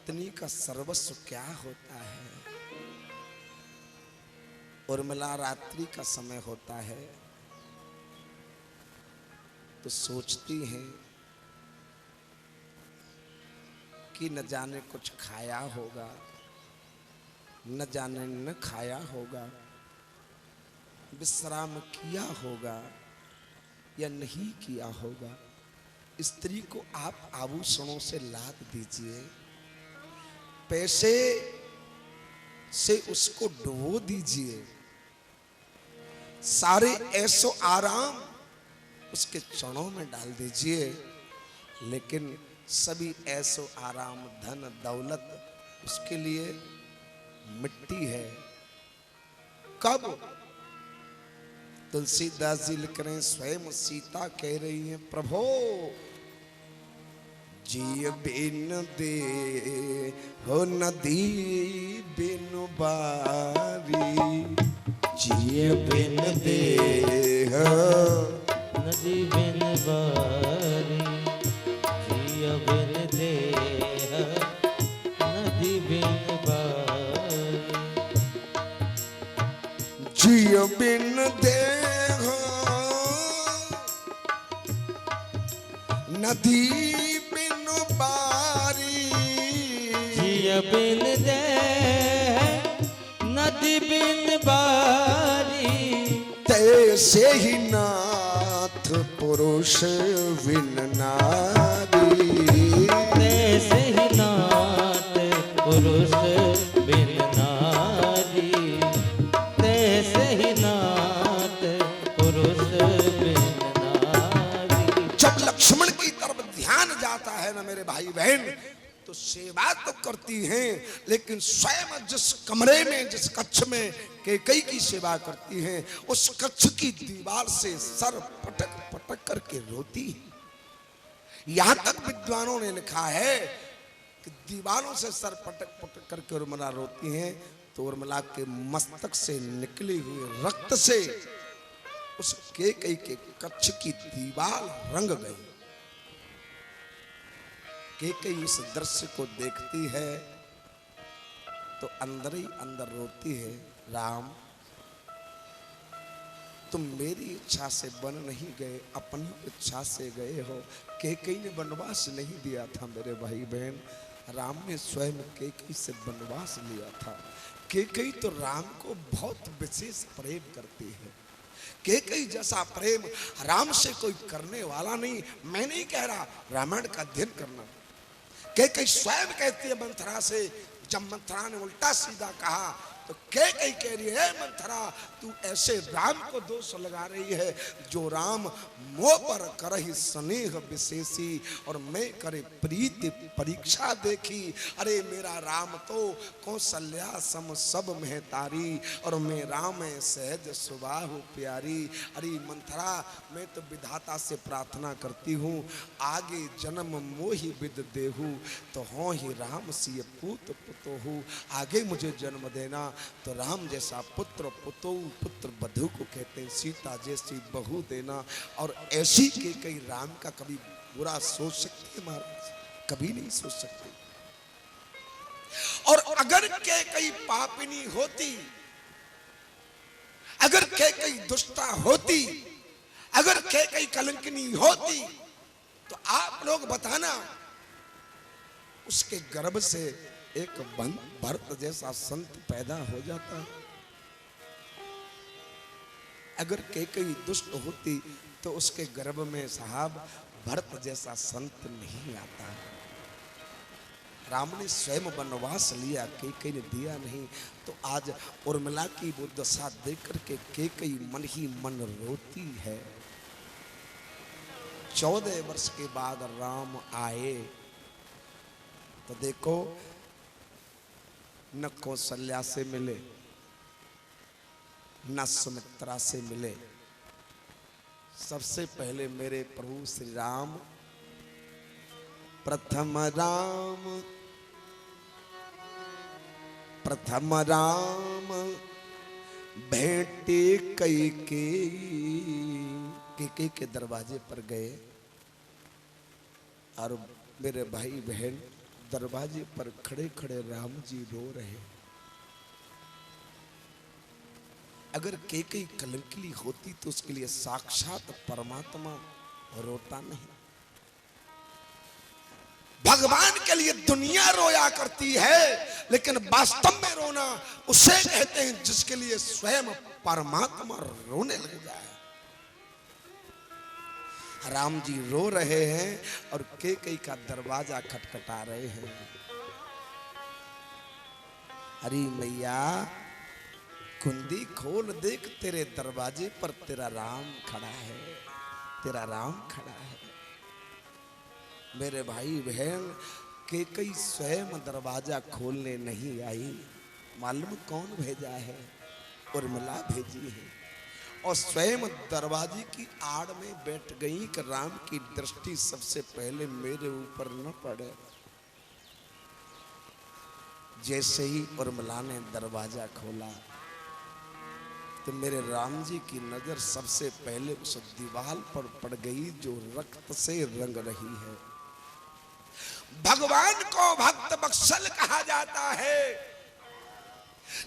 पत्नी का सर्वस्व क्या होता है। उर्मिला रात्रि का समय होता है तो सोचती हैं कि न जाने कुछ खाया होगा, न जाने न खाया होगा, विश्राम किया होगा या नहीं किया होगा। स्त्री को आप आभूषणों से लाद दीजिए, पैसे से उसको डुबो दीजिए, सारे ऐसो आराम उसके चरणों में डाल दीजिए, लेकिन सभी ऐसो आराम धन दौलत उसके लिए मिट्टी है। कब? तुलसीदास जी लिख रहे हैं, स्वयं सीता कह रही हैं, प्रभो जिय बिन दे हो नदी बिन बारी, जिय बिन दे हो नदी बिन बारी, जिय बिन दे नदी बिन बारी, जिय बिन दे नदी बिन बारी, जिय बिन दे नदी बिन बारी, तैसे ही नाथ पुरुष बिन नारी, तैसे ही नाथ पुरुष बिन नारी, तैसे ही नाथ पुरुष बिन नारी। जब लक्ष्मण की तरफ ध्यान जाता है ना मेरे भाई बहन, तो सेवा तो करती हैं, लेकिन स्वयं जिस कमरे में जिस कक्ष में कैकेयी की सेवा करती हैं, उस कक्ष की दीवार से सर पटक पटक करके रोती है। यहां तक विद्वानों ने लिखा है कि दीवारों से सर पटक पटक करके उर्मिला रोती हैं, तो उर्मिला के मस्तक से निकली हुई रक्त से उस कैकेयी के कक्ष की दीवार रंग गई। कैकेयी इस दृश्य को देखती है तो अंदर ही अंदर रोती है, राम तुम मेरी इच्छा से बन नहीं गए, अपनी इच्छा से गए हो। कैकेयी ने वनवास नहीं दिया था मेरे भाई बहन, राम ने स्वयं कैकेयी से वनवास लिया था। कैकेयी तो राम को बहुत विशेष प्रेम करती है। कैकेयी जैसा प्रेम राम से कोई करने वाला नहीं। मैं नहीं कह रहा, रामायण का अध्ययन करना। कैकेयी स्वयं कहती है मंथरा से, जब मंथरा ने उल्टा सीधा कहा तो कैकेयी कह रही है, मंथरा तू ऐसे राम को दोष लगा रही है जो राम मोह पर करहि स्नेह विशेषी और मैं करे प्रीति परीक्षा देखी। अरे मेरा राम तो कौशल्या सम सब महतारी और मैं राम है सहज सुबाहु प्यारी। अरे मंथरा मैं तो विधाता से प्रार्थना करती हूँ, आगे जन्म मोहि विद देहु तो हो ही राम सिय पूत पुतोहु। आगे मुझे जन्म देना तो राम जैसा पुत्र पुतोहु, पुत्र बधू को कहते हैं, सीता जैसी बहू देना। और ऐसी कैकेयी राम का कभी बुरा सोच सकती है महाराज? कभी नहीं सोच सकती। और अगर कैकेयी पापिनी होती, अगर कैकेयी दुष्टा होती, अगर कैकेयी कलंकिनी होती, तो आप लोग बताना उसके गर्भ से एक भरत जैसा संत पैदा हो जाता। अगर कैकेयी दुष्ट होती तो उसके गर्भ में साहब भरत जैसा संत नहीं आता। राम ने स्वयं वनवास लिया, कैकेयी ने दिया नहीं। तो आज उर्मिला की वो दशा देख करके कैकेयी मन ही मन रोती है। 14 वर्ष के बाद राम आए तो देखो न कौशल्या से मिले, न सुमित्रा से मिले। सबसे पहले मेरे प्रभु श्री राम, प्रथम राम भेंटे कैकेयी के दरवाजे पर गए और मेरे भाई बहन दरवाजे पर खड़े खड़े राम जी रो रहे। अगर कैकेयी कलंकिनी होती तो उसके लिए साक्षात परमात्मा रोता नहीं। भगवान के लिए दुनिया रोया करती है, लेकिन वास्तव में रोना उसे कहते हैं जिसके लिए स्वयं परमात्मा रोने लग जाए। राम जी रो रहे हैं और कैकेयी का दरवाजा खटखटा रहे हैं। अरे मैया कुंडी खोल, देख तेरे दरवाजे पर तेरा राम खड़ा है, तेरा राम खड़ा है। मेरे भाई बहन, कैकेयी स्वयं दरवाजा खोलने नहीं आई, मालूम कौन भेजा है? उर्मिला भेजी है। और स्वयं दरवाजे की आड़ में बैठ गई कि राम की दृष्टि सबसे पहले मेरे ऊपर न पड़े। जैसे ही उर्मिला ने दरवाजा खोला तो मेरे राम जी की नजर सबसे पहले उस दीवार पर पड़ गई जो रक्त से रंग रही है। भगवान को भक्त बत्सल कहा जाता है,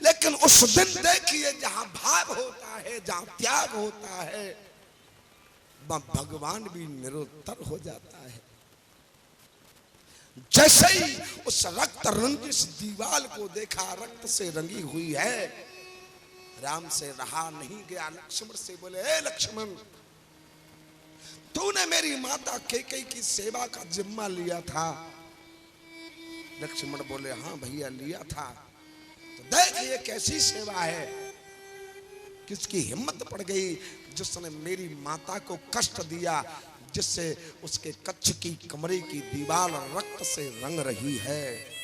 लेकिन उस दिन देखिए जहां भाव होता है, जहां त्याग होता है, वहां भगवान भी निरुत्तर हो जाता है। जैसे ही उस रक्त रंजिश दीवार को देखा, रक्त से रंगी हुई है, राम से रहा नहीं गया। लक्ष्मण से बोले, ए लक्ष्मण, तूने मेरी माता कैकेयी की सेवा का जिम्मा लिया था। लक्ष्मण बोले, हाँ भैया लिया था। तो देख ये कैसी सेवा है, किसकी हिम्मत पड़ गई जिसने मेरी माता को कष्ट दिया, जिससे उसके कच्छ की कमरे की दीवार रक्त से रंग रही है।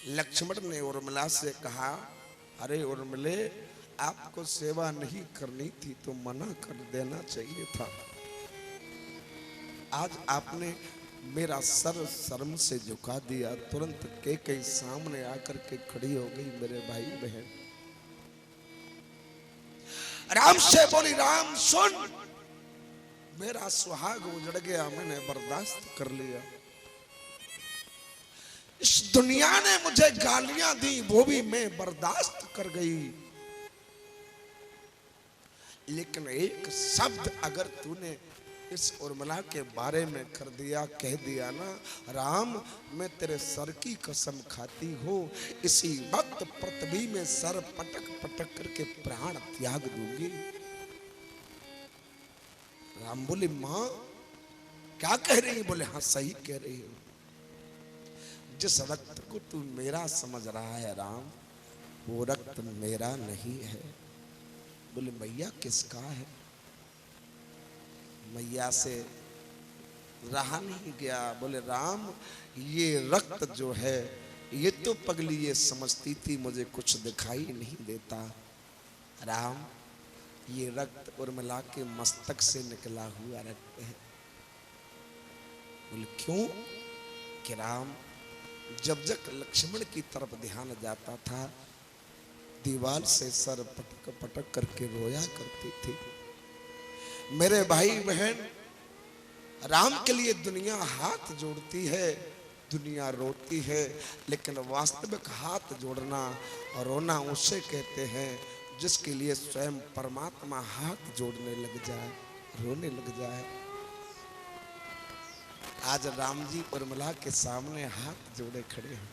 लक्ष्मण ने उर्मिला से कहा, अरे उर्मिले, आपको सेवा नहीं करनी थी तो मना कर देना चाहिए था। आज आपने मेरा सर शर्म से झुका दिया। तुरंत कैकेयी सामने आकर के खड़ी हो गई। मेरे भाई बहन, राम से बोली, राम सुन, मेरा सुहाग उजड़ गया, मैंने बर्दाश्त कर लिया। इस दुनिया ने मुझे गालियां दी, वो भी मैं बर्दाश्त कर गई, लेकिन एक शब्द अगर तूने इस उर्मिला के बारे में कर दिया, कह दिया ना, राम मैं तेरे सर की कसम खाती हूँ, इसी वक्त पृथ्वी में सर पटक पटक करके प्राण त्याग दूंगी। राम बोले, मां क्या कह रही है? बोले, हाँ सही कह रही है। जिस रक्त को तू मेरा समझ रहा है राम, वो रक्त मेरा नहीं है। बोले, मैया किसका है? मैया से रहा नहीं गया। बोले, राम ये रक्त जो है, ये तो पगली ये समझती थी मुझे कुछ दिखाई नहीं देता। राम ये रक्त उर्मिला के मस्तक से निकला हुआ रक्त है। बोले, क्यों? कि राम जब जब लक्ष्मण की तरफ ध्यान जाता था, दीवार से सर पटक पटक करके रोया करती थी। मेरे भाई बहन, राम के लिए दुनिया हाथ जोड़ती है, दुनिया रोती है, लेकिन वास्तविक हाथ जोड़ना और रोना उसे कहते हैं जिसके लिए स्वयं परमात्मा हाथ जोड़ने लग जाए, रोने लग जाए। आज राम जी उर्मिला के सामने हाथ जोड़े खड़े हैं।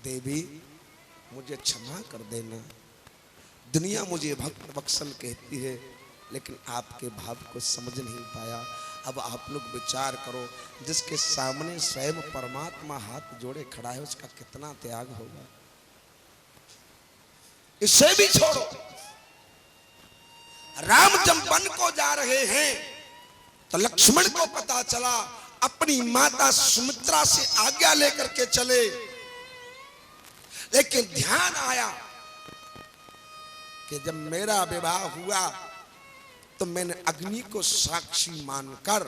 देवी मुझे क्षमा कर देना, दुनिया मुझे भक्त बत्सल कहती है, लेकिन आपके भाव को समझ नहीं पाया। अब आप लोग विचार करो, जिसके सामने स्वयं परमात्मा हाथ जोड़े खड़ा है, उसका कितना त्याग होगा। इसे भी छोड़ो, राम जब वन को जा रहे हैं तो लक्ष्मण को पता चला, अपनी माता सुमित्रा से आज्ञा लेकर के चले, लेकिन ध्यान आया कि जब मेरा विवाह हुआ तो मैंने अग्नि को साक्षी मानकर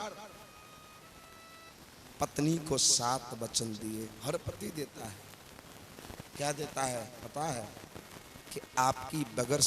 पत्नी को 7 वचन दिए। हर पति देता है, क्या देता है पता है? कि आपकी बगैर